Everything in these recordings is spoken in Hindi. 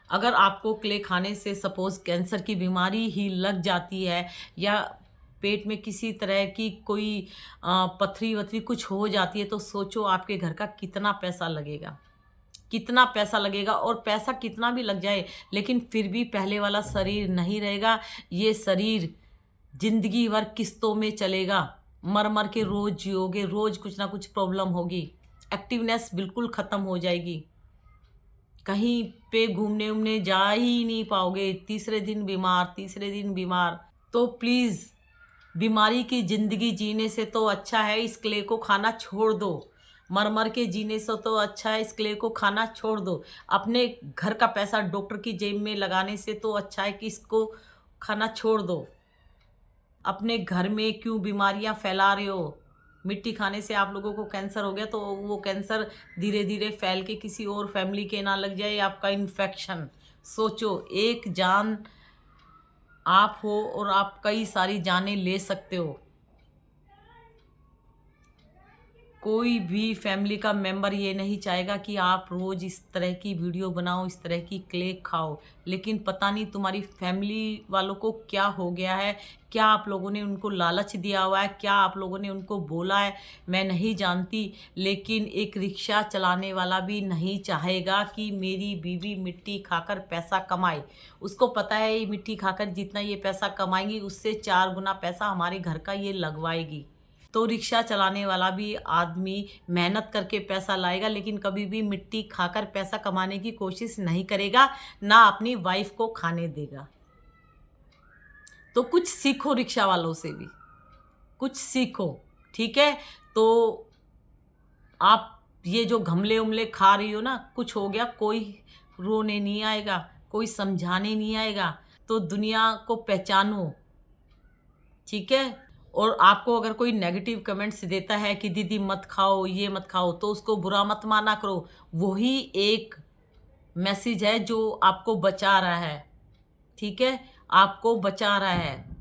अगर आपको क्ले खाने से सपोज़ कैंसर की बीमारी ही लग जाती है या पेट में किसी तरह की कोई पथरी-वथरी कुछ हो जाती है, तो सोचो आपके घर का कितना पैसा लगेगा। कितना पैसा लगेगा और पैसा कितना भी लग जाए, लेकिन फिर भी पहले वाला शरीर नहीं रहेगा। ये शरीर ज़िंदगी भर किस्तों में चलेगा। मर-मर के रोज़ जियोगे, रोज़ कुछ ना कुछ प्रॉब्लम होगी। एक्टिवनेस बिल्कुल ख़त्म हो जाएगी। कहीं पे घूमने-वूमने जा ही नहीं पाओगे। तीसरे दिन बीमार, तीसरे दिन बीमार। तो प्लीज़ बीमारी की ज़िंदगी जीने से तो अच्छा है इस क्ले को खाना छोड़ दो। मर-मर के जीने से तो अच्छा है इस क्ले को खाना छोड़ दो। अपने घर का पैसा डॉक्टर की जेब में लगाने से तो अच्छा है कि इसको खाना छोड़ दो। अपने घर में क्यों बीमारियां फैला रहे हो? मिट्टी खाने से आप लोगों को कैंसर हो गया तो वो कैंसर धीरे-धीरे फैल के किसी और फैमिली के ना लग जाए आपका इन्फेक्शन। सोचो, एक जान आप हो और आप कई सारी जानें ले सकते हो। कोई भी फैमिली का मेंबर ये नहीं चाहेगा कि आप रोज़ इस तरह की वीडियो बनाओ, इस तरह की क्ले खाओ। लेकिन पता नहीं तुम्हारी फैमिली वालों को क्या हो गया है, क्या आप लोगों ने उनको लालच दिया हुआ है, क्या आप लोगों ने उनको बोला है, मैं नहीं जानती। लेकिन एक रिक्शा चलाने वाला भी नहीं चाहेगा कि मेरी बीवी मिट्टी खाकर पैसा कमाए। उसको पता है ये मिट्टी खाकर जितना ये पैसा कमाएगी, उससे 4 गुना पैसा हमारे घर का ये लगवाएगी। तो रिक्शा चलाने वाला भी आदमी मेहनत करके पैसा लाएगा, लेकिन कभी भी मिट्टी खाकर पैसा कमाने की कोशिश नहीं करेगा, ना अपनी वाइफ को खाने देगा। तो कुछ सीखो रिक्शा वालों से भी, कुछ सीखो, ठीक है? तो आप ये जो घमले-उमले खा रही हो ना, कुछ हो गया कोई रोने नहीं आएगा, कोई समझाने नहीं आएगा, तो दुनिया को पहचानो। ठीक है? और आपको अगर कोई नेगेटिव कमेंट्स देता है कि दीदी मत खाओ, ये मत खाओ, तो उसको बुरा मत माना करो। वही एक मैसेज है जो आपको बचा रहा है। ठीक है? आपको बचा रहा है।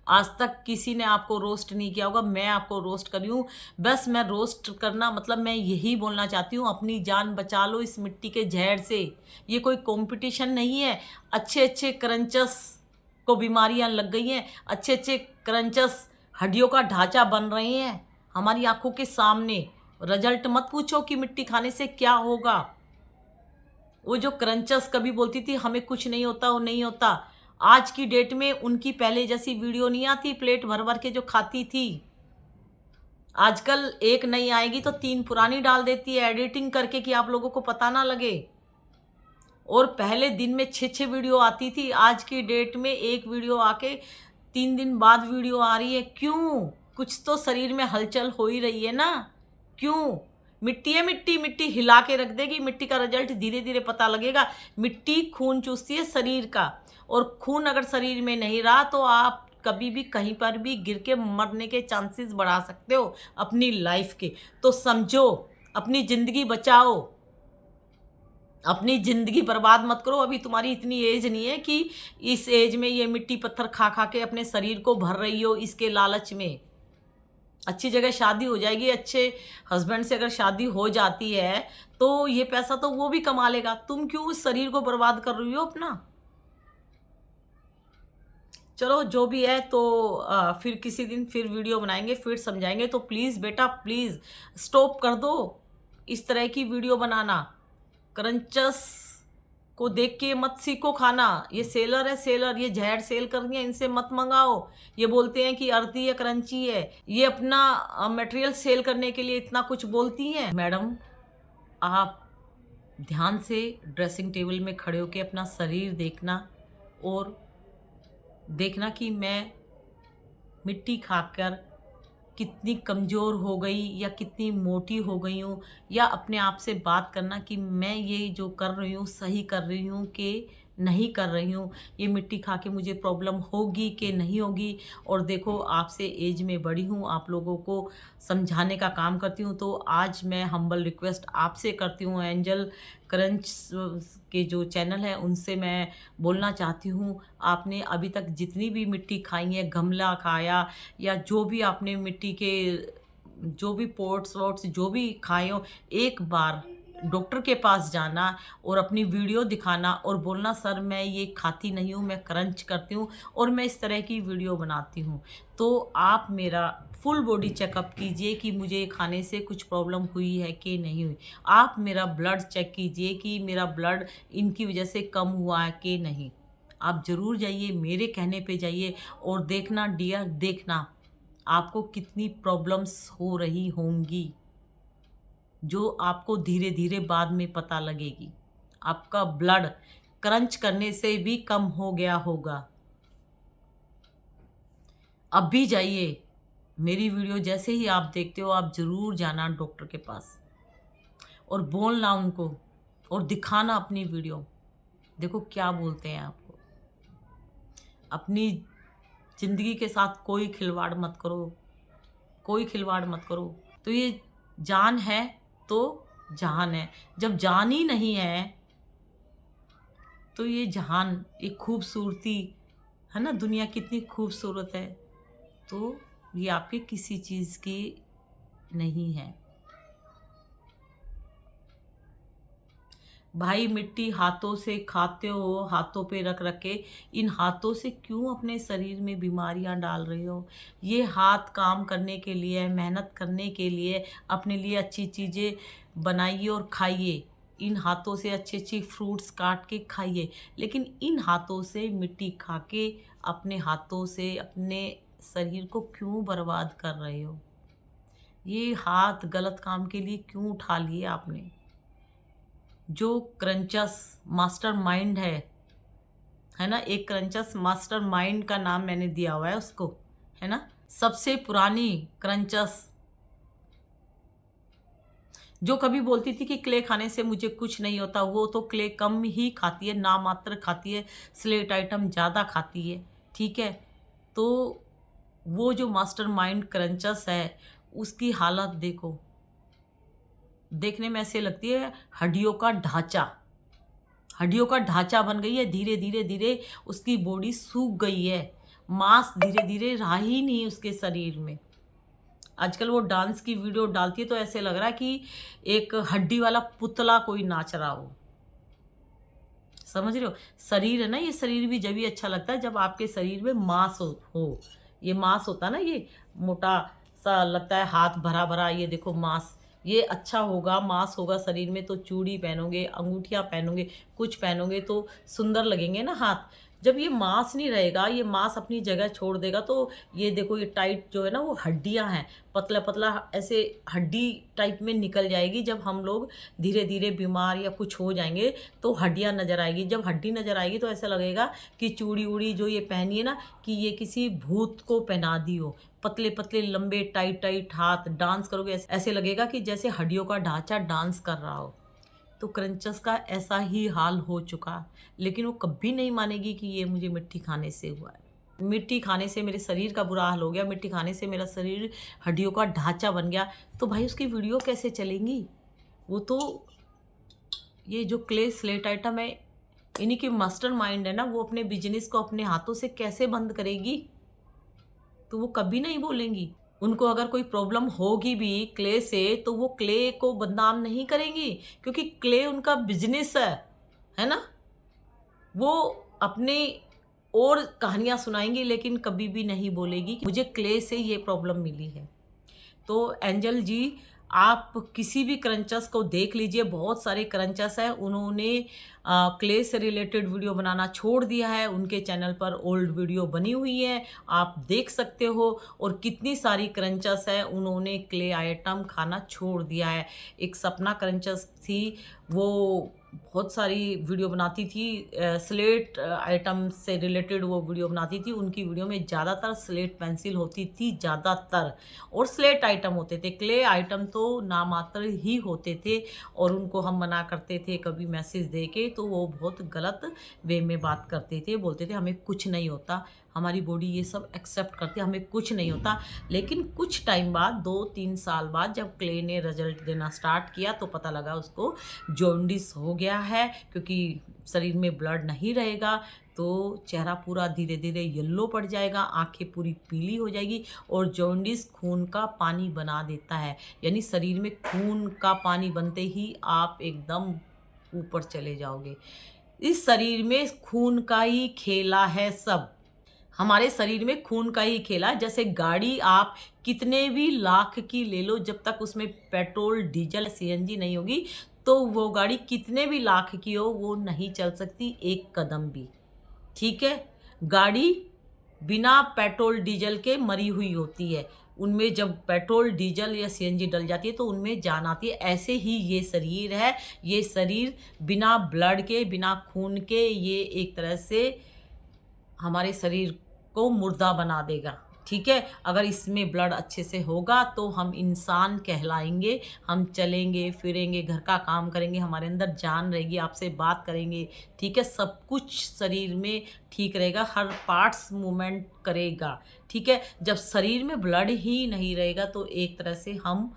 आज तक किसी ने आपको रोस्ट नहीं किया होगा, मैं आपको रोस्ट कर रही हूँ। बस मैं रोस्ट करना मतलब मैं यही बोलना चाहती हूँ, अपनी जान बचा लो इस मिट्टी के ज़हर से। ये कोई कॉम्पिटिशन नहीं है। अच्छे-अच्छे क्रंचस को बीमारियाँ लग गई हैं, अच्छे-अच्छे क्रंचस हड्डियों का ढाँचा बन रहे हैं हमारी आँखों के सामने। रिज़ल्ट मत पूछो कि मिट्टी खाने से क्या होगा। वो जो क्रंचस कभी बोलती थी हमें कुछ नहीं होता, वो नहीं होता। आज की डेट में उनकी पहले जैसी वीडियो नहीं आती प्लेट भर-भर के जो खाती थी। आजकल एक नई आएगी तो 3 पुरानी डाल देती है एडिटिंग करके कि आप लोगों को पता ना लगे। और पहले दिन में 6-6 वीडियो आती थी, आज की डेट में 1 वीडियो आके 3 दिन बाद वीडियो आ रही है। क्यों? कुछ तो शरीर में हलचल हो ही रही है ना। क्यों? मिट्टी है मिट्टी, मिट्टी हिला के रख देगी, मिट्टी का रिजल्ट धीरे-धीरे पता लगेगा। मिट्टी खून चूसती है शरीर का, और खून अगर शरीर में नहीं रहा तो आप कभी भी कहीं पर भी गिर के मरने के चांसेस बढ़ा सकते हो अपनी लाइफ के। तो समझो, अपनी ज़िंदगी बचाओ। अपनी ज़िंदगी बर्बाद मत करो। अभी तुम्हारी इतनी एज नहीं है कि इस एज में ये मिट्टी पत्थर खा खा के अपने शरीर को भर रही हो इसके लालच में। अच्छी जगह शादी हो जाएगी, अच्छे हस्बैंड से अगर शादी हो जाती है तो ये पैसा तो वो भी कमा लेगा। तुम क्यों उस शरीर को बर्बाद कर रही हो अपना? चलो जो भी है तो फिर किसी दिन फिर वीडियो बनाएंगे, फिर समझाएंगे। तो प्लीज़ बेटा, प्लीज़ स्टॉप कर दो इस तरह की वीडियो बनाना। क्रंचस को देख के मत सीखो खाना। ये सेलर है, सेलर, ये जहर सेल कर रही है, इनसे मत मंगाओ। ये बोलते हैं कि अर्दी है, क्रंची है, ये अपना मटेरियल सेल करने के लिए इतना कुछ बोलती हैं। मैडम, आप ध्यान से ड्रेसिंग टेबल में खड़े होके अपना शरीर देखना, और देखना कि मैं मिट्टी खाकर कितनी कमज़ोर हो गई या कितनी मोटी हो गई हूँ, या अपने आप से बात करना कि मैं ये जो कर रही हूँ सही कर रही हूँ कि नहीं कर रही हूँ, ये मिट्टी खा के मुझे प्रॉब्लम होगी कि नहीं होगी। और देखो, आपसे एज में बड़ी हूँ, आप लोगों को समझाने का काम करती हूँ। तो आज मैं हम्बल रिक्वेस्ट आपसे करती हूँ, एंजल क्रंच के जो चैनल है उनसे मैं बोलना चाहती हूँ, आपने अभी तक जितनी भी मिट्टी खाई है, गमला खाया या जो भी आपने मिट्टी के जो भी पॉट्स वॉट्स जो भी खाए हो, एक बार डॉक्टर के पास जाना और अपनी वीडियो दिखाना और बोलना सर मैं ये खाती नहीं हूँ, मैं क्रंच करती हूँ और मैं इस तरह की वीडियो बनाती हूँ। तो आप मेरा फुल बॉडी चेकअप कीजिए कि मुझे ये खाने से कुछ प्रॉब्लम हुई है कि नहीं हुई। आप मेरा ब्लड चेक कीजिए कि मेरा ब्लड इनकी वजह से कम हुआ है कि नहीं। आप ज़रूर जाइए, मेरे कहने पे जाइए और देखना डियर, देखना आपको कितनी प्रॉब्लम्स हो रही होंगी, जो आपको धीरे धीरे बाद में पता लगेगी। आपका ब्लड क्रंच करने से भी कम हो गया होगा। अब भी जाइए, मेरी वीडियो जैसे ही आप देखते हो आप ज़रूर जाना डॉक्टर के पास और बोलना उनको और दिखाना अपनी वीडियो। देखो क्या बोलते हैं आपको। अपनी ज़िंदगी के साथ कोई खिलवाड़ मत करो, कोई खिलवाड़ मत करो। तो ये जान है तो जहान है। जब जान ही नहीं है तो ये जहान, ये खूबसूरती है ना, दुनिया कितनी खूबसूरत है, तो ये आपके किसी चीज़ की नहीं है। भाई मिट्टी हाथों से खाते हो, हाथों पे रख रख के, इन हाथों से क्यों अपने शरीर में बीमारियां डाल रहे हो। ये हाथ काम करने के लिए, मेहनत करने के लिए, अपने लिए अच्छी चीज़ें बनाइए और खाइए। इन हाथों से अच्छी अच्छी फ्रूट्स काट के खाइए, लेकिन इन हाथों से मिट्टी खा के अपने हाथों से अपने शरीर को क्यों बर्बाद कर रहे हो। ये हाथ गलत काम के लिए क्यों उठा लिए आपने। जो क्रंचस मास्टरमाइंड है ना, एक क्रंचस मास्टरमाइंड का नाम मैंने दिया हुआ है उसको, है ना। सबसे पुरानी क्रंचस जो कभी बोलती थी कि क्ले खाने से मुझे कुछ नहीं होता, वो तो क्ले कम ही खाती है, ना मात्र खाती है, स्लेट आइटम ज़्यादा खाती है, ठीक है। तो वो जो मास्टरमाइंड क्रंचस है उसकी हालत देखो, देखने में ऐसे लगती है हड्डियों का ढांचा, हड्डियों का ढांचा बन गई है। धीरे धीरे धीरे उसकी बॉडी सूख गई है, मांस धीरे धीरे रहा ही नहीं उसके शरीर में। आजकल वो डांस की वीडियो डालती है तो ऐसे लग रहा है कि एक हड्डी वाला पुतला कोई नाच रहा हो, समझ रहे हो। शरीर है ना, ये शरीर भी जब भी अच्छा लगता है जब आपके शरीर में मांस हो। ये मांस होता है ना, ये मोटा सा लगता है, हाथ भरा भरा, ये देखो मांस, ये अच्छा होगा, मांस होगा शरीर में तो चूड़ी पहनोगे, अंगूठियां पहनोगे, कुछ पहनोगे तो सुंदर लगेंगे ना हाथ। जब ये मांस नहीं रहेगा, ये मांस अपनी जगह छोड़ देगा, तो ये देखो ये टाइट जो है ना वो हड्डियां हैं, पतला पतला ऐसे हड्डी टाइप में निकल जाएगी। जब हम लोग धीरे धीरे बीमार या कुछ हो जाएंगे तो हड्डियां नजर आएगी। जब हड्डी नजर आएगी तो ऐसा लगेगा कि चूड़ी उड़ी जो ये पहनी है ना, कि ये किसी भूत को पहना दी हो। पतले पतले लंबे टाइट टाइट हाथ, डांस करोगे ऐसे लगेगा कि जैसे हड्डियों का ढांचा डांस कर रहा हो। तो क्रंचस का ऐसा ही हाल हो चुका, लेकिन वो कभी नहीं मानेगी कि ये मुझे मिट्टी खाने से हुआ है। मिट्टी खाने से मेरे शरीर का बुरा हाल हो गया, मिट्टी खाने से मेरा शरीर हड्डियों का ढांचा बन गया। तो भाई उसकी वीडियो कैसे चलेंगी। वो तो ये जो क्ले स्लेट आइटम है, इन्हीं की मास्टरमाइंड है ना, वो अपने बिजनेस को अपने हाथों से कैसे बंद करेगी। तो वो कभी नहीं बोलेंगी। उनको अगर कोई प्रॉब्लम होगी भी क्ले से तो वो क्ले को बदनाम नहीं करेंगी, क्योंकि क्ले उनका बिजनेस है ना। वो अपने और कहानियां सुनाएंगी, लेकिन कभी भी नहीं बोलेगी कि मुझे क्ले से ये प्रॉब्लम मिली है। तो एंजल जी, आप किसी भी क्रंचस को देख लीजिए, बहुत सारे क्रंचस हैं, उन्होंने क्ले से रिलेटेड वीडियो बनाना छोड़ दिया है। उनके चैनल पर ओल्ड वीडियो बनी हुई है, आप देख सकते हो। और कितनी सारी क्रंचस है, उन्होंने क्ले आइटम खाना छोड़ दिया है। एक सपना क्रंचस थी, वो बहुत सारी वीडियो बनाती थी, स्लेट आइटम से रिलेटेड वो वीडियो बनाती थी। उनकी वीडियो में ज़्यादातर स्लेट पेंसिल होती थी ज़्यादातर, और स्लेट आइटम होते थे, क्ले आइटम तो नामात्र ही होते थे। और उनको हम मना करते थे कभी मैसेज दे के, तो वो बहुत गलत वे में बात करते थे, बोलते थे हमें कुछ नहीं होता, हमारी बॉडी ये सब एक्सेप्ट करती है, हमें कुछ नहीं होता। लेकिन कुछ टाइम बाद 2-3 साल बाद जब क्ले ने रिजल्ट देना स्टार्ट किया तो पता लगा उसको जॉन्डिस हो गया है, क्योंकि शरीर में ब्लड नहीं रहेगा तो चेहरा पूरा धीरे धीरे येलो पड़ जाएगा, आंखें पूरी पीली हो जाएगी। और जॉन्डिस खून का पानी बना देता है, यानी शरीर में खून का पानी बनते ही आप एकदम ऊपर चले जाओगे। इस शरीर में खून का ही खेला है सब, हमारे शरीर में खून का ही खेला है। जैसे गाड़ी आप कितने भी लाख की ले लो, जब तक उसमें पेट्रोल डीजल सीएनजी नहीं होगी तो वो गाड़ी कितने भी लाख की हो वो नहीं चल सकती एक कदम भी। ठीक है, गाड़ी बिना पेट्रोल डीजल के मरी हुई होती है, उनमें जब पेट्रोल डीजल या सीएनजी डल जाती है तो उनमें जान आती है। ऐसे ही ये शरीर है, ये शरीर बिना ब्लड के, बिना खून के, ये एक तरह से हमारे शरीर को मुर्दा बना देगा। ठीक है, अगर इसमें ब्लड अच्छे से होगा तो हम इंसान कहलाएंगे, हम चलेंगे फिरेंगे, घर का काम करेंगे, हमारे अंदर जान रहेगी, आपसे बात करेंगे। ठीक है, सब कुछ शरीर में ठीक रहेगा, हर पार्ट्स मूवमेंट करेगा। ठीक है, जब शरीर में ब्लड ही नहीं रहेगा तो एक तरह से हम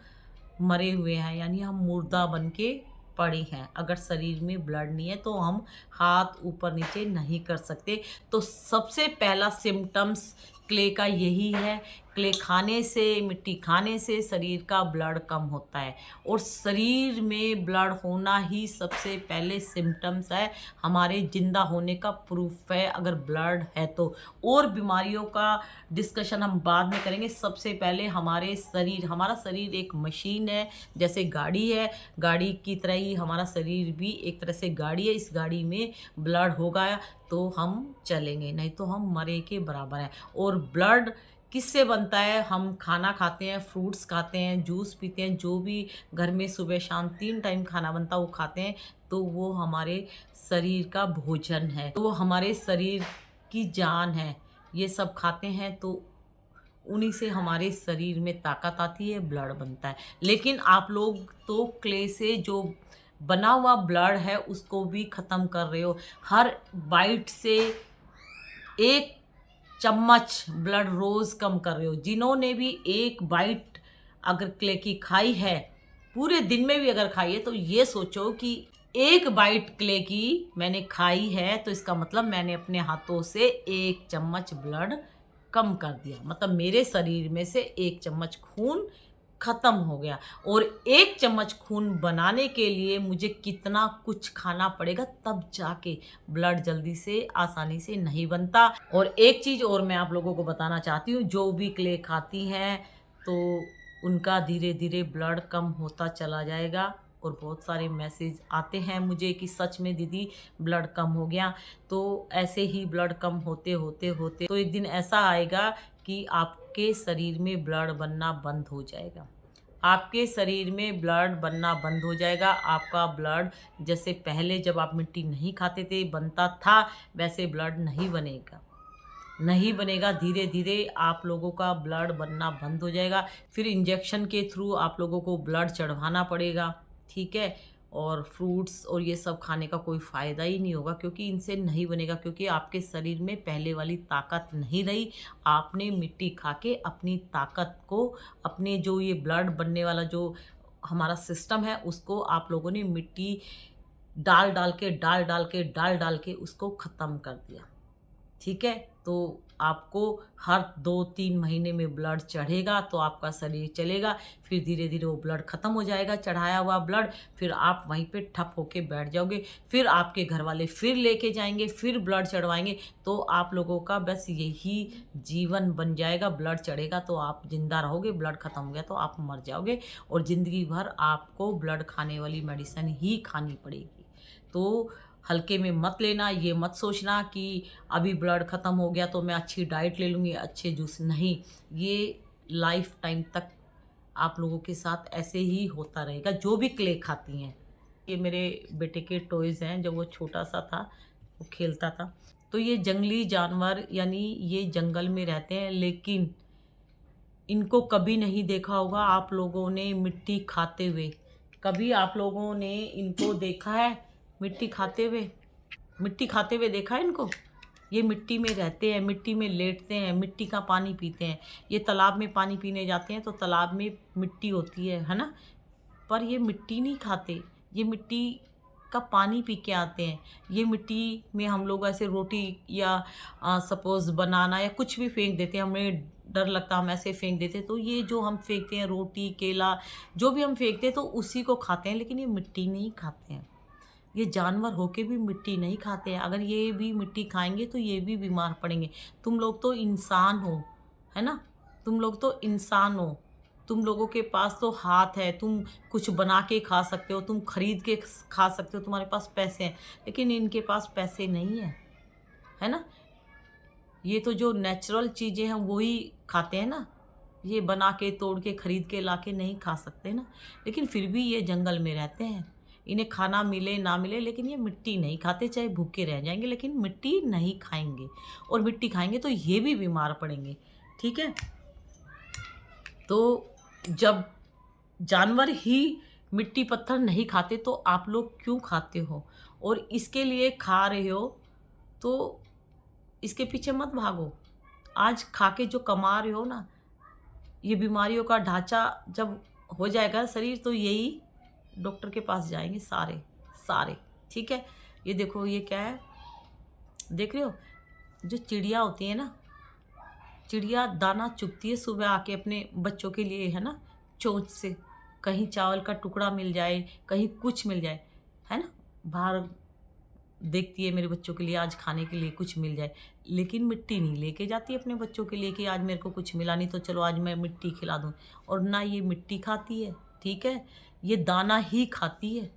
मरे हुए हैं, यानी हम मुर्दा बन के पड़े हैं। अगर शरीर में ब्लड नहीं है तो हम हाथ ऊपर नीचे नहीं कर सकते। तो सबसे पहला सिम्टम्स क्ले का यही है। क्ले खाने से, मिट्टी खाने से शरीर का ब्लड कम होता है, और शरीर में ब्लड होना ही सबसे पहले सिम्टम्स है, हमारे जिंदा होने का प्रूफ है अगर ब्लड है तो। और बीमारियों का डिस्कशन हम बाद में करेंगे। सबसे पहले हमारे शरीर, हमारा शरीर एक मशीन है, जैसे गाड़ी है, गाड़ी की तरह ही हमारा शरीर भी एक तरह से गाड़ी है। इस गाड़ी में ब्लड होगा तो हम चलेंगे, नहीं तो हम मरे के बराबर हैं। और ब्लड किससे बनता है? हम खाना खाते हैं, फ्रूट्स खाते हैं, जूस पीते हैं, जो भी घर में सुबह शाम 3 टाइम खाना बनता है वो खाते हैं, तो वो हमारे शरीर का भोजन है, तो वो हमारे शरीर की जान है। ये सब खाते हैं तो उन्हीं से हमारे शरीर में ताकत आती है, ब्लड बनता है। लेकिन आप लोग तो क्ले से जो बना हुआ ब्लड है उसको भी ख़त्म कर रहे हो। हर बाइट से 1 चम्मच ब्लड रोज़ कम कर रहे हो। जिन्होंने भी 1 बाइट अगर क्ले की खाई है, पूरे दिन में भी अगर खाई है, तो ये सोचो कि 1 बाइट क्ले की मैंने खाई है तो इसका मतलब मैंने अपने हाथों से 1 चम्मच ब्लड कम कर दिया। मतलब मेरे शरीर में से 1 चम्मच खून ख़त्म हो गया। और 1 चम्मच खून बनाने के लिए मुझे कितना कुछ खाना पड़ेगा, तब जाके ब्लड जल्दी से आसानी से नहीं बनता। और एक चीज़ और मैं आप लोगों को बताना चाहती हूँ, जो भी क्ले खाती हैं तो उनका धीरे धीरे ब्लड कम होता चला जाएगा। और बहुत सारे मैसेज आते हैं मुझे कि सच में दीदी ब्लड कम हो गया। तो ऐसे ही ब्लड कम होते होते होते तो एक दिन ऐसा आएगा कि आपके शरीर में ब्लड बनना बंद हो जाएगा। आपके शरीर में ब्लड बनना बंद हो जाएगा। आपका ब्लड जैसे पहले जब आप मिट्टी नहीं खाते थे बनता था, वैसे ब्लड नहीं बनेगा, नहीं बनेगा। धीरे धीरे आप लोगों का ब्लड बनना बंद हो जाएगा। फिर इंजेक्शन के थ्रू आप लोगों को ब्लड चढ़वाना पड़ेगा। ठीक है, और फ्रूट्स और ये सब खाने का कोई फ़ायदा ही नहीं होगा, क्योंकि इनसे नहीं बनेगा, क्योंकि आपके शरीर में पहले वाली ताकत नहीं रही। आपने मिट्टी खा के अपनी ताकत को, अपने जो ये ब्लड बनने वाला जो हमारा सिस्टम है उसको आप लोगों ने मिट्टी डाल डाल के डाल डाल के डाल डाल के उसको ख़त्म कर दिया। ठीक है, तो आपको हर 2-3 महीने में ब्लड चढ़ेगा तो आपका शरीर चलेगा। फिर धीरे धीरे वो ब्लड ख़त्म हो जाएगा, चढ़ाया हुआ ब्लड, फिर आप वहीं पे ठप होके बैठ जाओगे। फिर आपके घर वाले फिर लेके जाएंगे, फिर ब्लड चढ़वाएंगे। तो आप लोगों का बस यही जीवन बन जाएगा। ब्लड चढ़ेगा तो आप जिंदा रहोगे, ब्लड ख़त्म हो गया तो आप मर जाओगे, और ज़िंदगी भर आपको ब्लड खाने वाली मेडिसिन ही खानी पड़ेगी। तो हल्के में मत लेना, ये मत सोचना कि अभी ब्लड ख़त्म हो गया तो मैं अच्छी डाइट ले लूँगी, अच्छे जूस। नहीं, ये लाइफ टाइम तक आप लोगों के साथ ऐसे ही होता रहेगा जो भी क्ले खाती हैं। ये मेरे बेटे के टॉयज़ हैं, जब वो छोटा सा था वो खेलता था। तो ये जंगली जानवर, यानी ये जंगल में रहते हैं, लेकिन इनको कभी नहीं देखा होगा आप लोगों ने मिट्टी खाते हुए। कभी आप लोगों ने इनको देखा है मिट्टी खाते हुए? मिट्टी खाते हुए देखा है इनको? ये मिट्टी में रहते हैं, मिट्टी में लेटते हैं, मिट्टी का पानी पीते हैं। ये तालाब में पानी पीने जाते हैं तो तालाब में मिट्टी होती है ना, पर ये मिट्टी नहीं खाते, ये मिट्टी का पानी पी के आते हैं। ये मिट्टी में हम लोग ऐसे रोटी या सपोज़ बनाना या कुछ भी फेंक देते हैं, हमें डर लगता, हम ऐसे फेंक देते, तो ये जो हम फेंकते हैं रोटी, केला, जो भी हम फेंकते हैं तो उसी को खाते हैं, लेकिन ये मिट्टी नहीं खाते हैं। ये जानवर होके भी मिट्टी नहीं खाते हैं। अगर ये भी मिट्टी खाएंगे तो ये भी बीमार पड़ेंगे। तुम लोग तो इंसान हो, है ना, तुम लोग तो इंसान हो, तुम लोगों के पास तो हाथ है, तुम कुछ बना के खा सकते हो, तुम खरीद के खा सकते हो, तुम्हारे पास पैसे हैं, लेकिन इनके पास पैसे नहीं है ना। ये तो जो नेचुरल चीज़ें हैं वही खाते हैं ना, ये बना के तोड़ के खरीद के ला के नहीं खा सकते ना, लेकिन फिर भी ये जंगल में रहते हैं। इन्हें खाना मिले ना मिले, लेकिन ये मिट्टी नहीं खाते, चाहे भूखे रह जाएंगे लेकिन मिट्टी नहीं खाएंगे। और मिट्टी खाएंगे तो ये भी बीमार पड़ेंगे, ठीक है। तो जब जानवर ही मिट्टी पत्थर नहीं खाते तो आप लोग क्यों खाते हो, और इसके लिए खा रहे हो तो इसके पीछे मत भागो। आज खा के जो कमा रहे हो ना, ये बीमारियों का ढांचा जब हो जाएगा शरीर, तो यही डॉक्टर के पास जाएंगे सारे सारे, ठीक है। ये देखो, ये क्या है, देख रहे हो, जो चिड़िया होती है ना, चिड़िया दाना चुगती है सुबह आके अपने बच्चों के लिए, है ना, चोंच से, कहीं चावल का टुकड़ा मिल जाए, कहीं कुछ मिल जाए, है ना, बाहर देखती है मेरे बच्चों के लिए आज खाने के लिए कुछ मिल जाए, लेकिन मिट्टी नहीं लेके जाती अपने बच्चों के लिए कि आज मेरे को कुछ मिला नहीं तो चलो आज मैं मिट्टी खिला दूँ। और ना ये मिट्टी खाती है, ठीक है, ये दाना ही खाती है।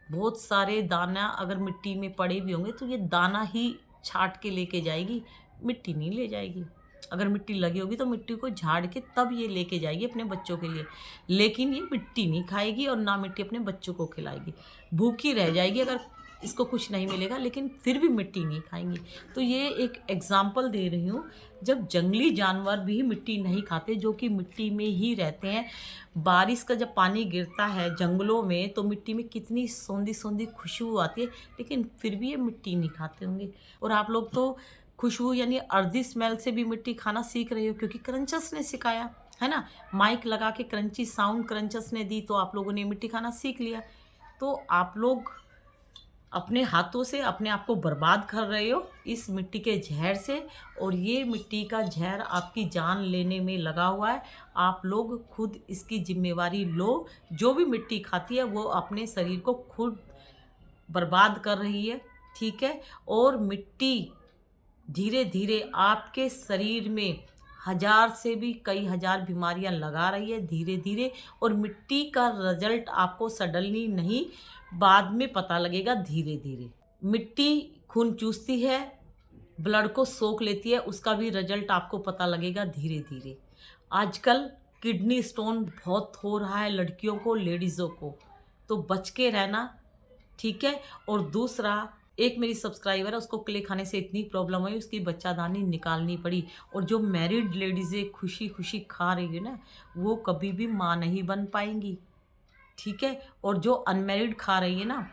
बहुत सारे दाना अगर मिट्टी में पड़े भी होंगे तो ये दाना ही छाट के लेके जाएगी, मिट्टी नहीं ले जाएगी। अगर मिट्टी लगी होगी तो मिट्टी को झाड़ के तब ये लेके जाएगी अपने बच्चों के लिए, लेकिन ये मिट्टी नहीं खाएगी और ना मिट्टी अपने बच्चों को खिलाएगी। भूखी रह जाएगी अगर इसको कुछ नहीं मिलेगा, लेकिन फिर भी मिट्टी नहीं खाएंगी। तो ये एक एग्जाम्पल दे रही हूँ, जब जंगली जानवर भी मिट्टी नहीं खाते, जो कि मिट्टी में ही रहते हैं। बारिश का जब पानी गिरता है जंगलों में तो मिट्टी में कितनी सौंधी सौंधी खुशबू आती है, लेकिन फिर भी ये मिट्टी नहीं खाते होंगे। और आप लोग तो खुशबू यानी अर्धी स्मेल से भी मिट्टी खाना सीख रहे हो, क्योंकि क्रंचस ने सिखाया, है ना। माइक लगा के क्रंची साउंड क्रंचस ने दी तो आप लोगों ने मिट्टी खाना सीख लिया। तो आप लोग अपने हाथों से अपने आप को बर्बाद कर रहे हो इस मिट्टी के जहर से, और ये मिट्टी का जहर आपकी जान लेने में लगा हुआ है। आप लोग खुद इसकी जिम्मेवारी लो। जो भी मिट्टी खाती है वो अपने शरीर को खुद बर्बाद कर रही है, ठीक है। और मिट्टी धीरे धीरे आपके शरीर में हजार से भी कई हजार बीमारियां लगा रही है धीरे धीरे। और मिट्टी का रिजल्ट आपको सडनली नहीं, बाद में पता लगेगा धीरे धीरे। मिट्टी खून चूसती है, ब्लड को सोख लेती है, उसका भी रिजल्ट आपको पता लगेगा धीरे धीरे। आजकल किडनी स्टोन बहुत हो रहा है लड़कियों को, लेडीज़ों को, तो बच के रहना, ठीक है। और दूसरा, एक मेरी सब्सक्राइबर है, उसको क्ले खाने से इतनी प्रॉब्लम हुई उसकी बच्चादानी निकालनी पड़ी। और जो मैरिड लेडीज़ें खुशी खुशी खा रही है ना, वो कभी भी माँ नहीं बन पाएंगी, ठीक है। और जो अनमैरिड खा रही है ना,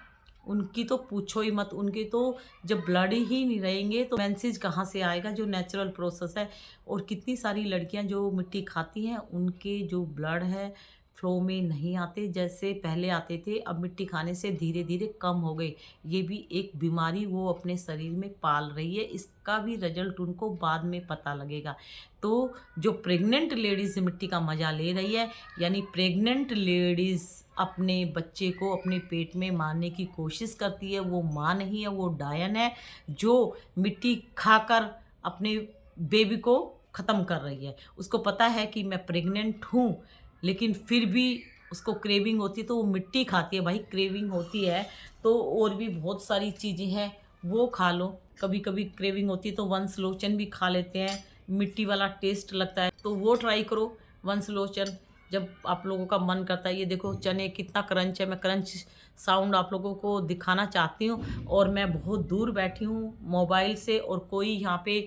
उनकी तो पूछो ही मत। उनके तो जब ब्लड ही नहीं रहेंगे तो मेंसेज कहाँ से आएगा, जो नेचुरल प्रोसेस है। और कितनी सारी लड़कियां जो मिट्टी खाती हैं उनके जो ब्लड है फ्लो में नहीं आते जैसे पहले आते थे, अब मिट्टी खाने से धीरे धीरे कम हो गए। ये भी एक बीमारी वो अपने शरीर में पाल रही है, इसका भी रिजल्ट उनको बाद में पता लगेगा। तो जो प्रेग्नेंट लेडीज़ मिट्टी का मज़ा ले रही है, यानी प्रेग्नेंट लेडीज़ अपने बच्चे को अपने पेट में मारने की कोशिश करती है, वो माँ नहीं है, वो डायन है जो मिट्टी खाकर अपने बेबी को ख़त्म कर रही है। उसको पता है कि मैं प्रेग्नेंट हूँ, लेकिन फिर भी उसको क्रेविंग होती है तो वो मिट्टी खाती है। भाई क्रेविंग होती है तो और भी बहुत सारी चीज़ें हैं, वो खा लो। कभी कभी क्रेविंग होती है तो वंश लोचन भी खा लेते हैं, मिट्टी वाला टेस्ट लगता है तो वो ट्राई करो वंश लोचन जब आप लोगों का मन करता है। ये देखो चने कितना क्रंच है, मैं क्रंच साउंड आप लोगों को दिखाना चाहती हूँ। और मैं बहुत दूर बैठी हूँ मोबाइल से और कोई यहाँ पे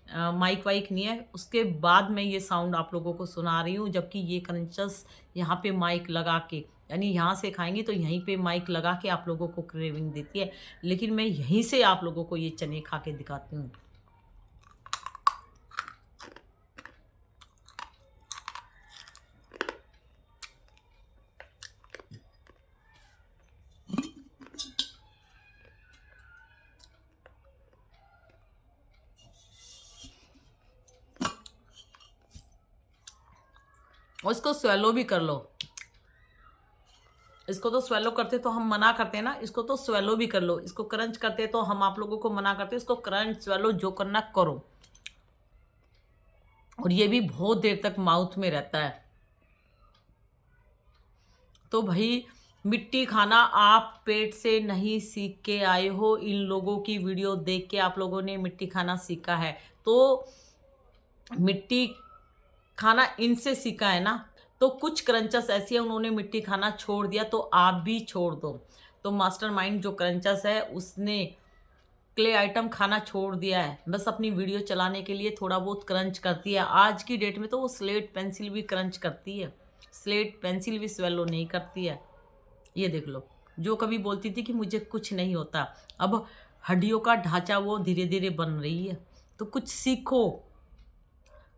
माइक वाइक नहीं है, उसके बाद मैं ये साउंड आप लोगों को सुना रही हूँ। जबकि ये क्रंचस यहाँ पे माइक लगा के, यानी यहाँ से खाएंगी तो यहीं पे माइक लगा के आप लोगों को क्रेविंग देती है, लेकिन मैं यहीं से आप लोगों को ये चने खा के दिखाती हूँ। और इसको स्वेलो भी कर लो। इसको तो स्वेलो करते तो हम मना करते हैं ना, इसको तो स्वेलो भी कर लो। इसको क्रंच करते तो हम आप लोगों को मना करते हैं, इसको क्रंच स्वेलो जो करना करो। और ये भी बहुत देर तक माउथ में रहता है। तो भाई मिट्टी खाना आप पेट से नहीं सीख के आए हो, इन लोगों की वीडियो देख के आप लोगों ने मिट्टी खाना सीखा है। तो मिट्टी खाना इनसे सीखा है ना। तो कुछ क्रंचस ऐसी है उन्होंने मिट्टी खाना छोड़ दिया, तो आप भी छोड़ दो। तो मास्टरमाइंड जो क्रंचस है उसने क्ले आइटम खाना छोड़ दिया है, बस अपनी वीडियो चलाने के लिए थोड़ा बहुत क्रंच करती है। आज की डेट में तो वो स्लेट पेंसिल भी क्रंच करती है, स्लेट पेंसिल भी स्वेलो नहीं करती है। ये देख लो, जो कभी बोलती थी कि मुझे कुछ नहीं होता, अब हड्डियों का ढांचा वो धीरे धीरे बन रही है। तो कुछ सीखो,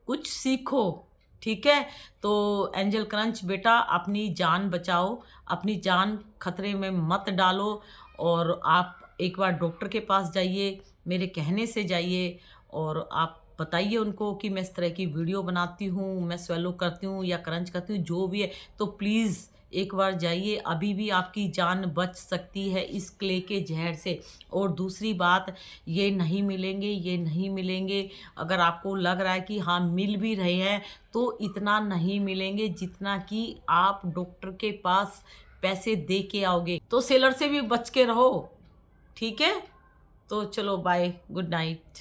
कुछ सीखो, ठीक है। तो एंजल क्रंच बेटा अपनी जान बचाओ, अपनी जान खतरे में मत डालो। और आप एक बार डॉक्टर के पास जाइए, मेरे कहने से जाइए, और आप बताइए उनको कि मैं इस तरह की वीडियो बनाती हूँ, मैं स्वेलो करती हूँ या क्रंच करती हूँ, जो भी है। तो प्लीज़ एक बार जाइए, अभी भी आपकी जान बच सकती है इस क्ले के जहर से। और दूसरी बात, ये नहीं मिलेंगे, ये नहीं मिलेंगे। अगर आपको लग रहा है कि हाँ मिल भी रहे हैं, तो इतना नहीं मिलेंगे जितना कि आप डॉक्टर के पास पैसे दे के आओगे। तो सेलर से भी बच के रहो, ठीक है। तो चलो बाय, गुड नाइट।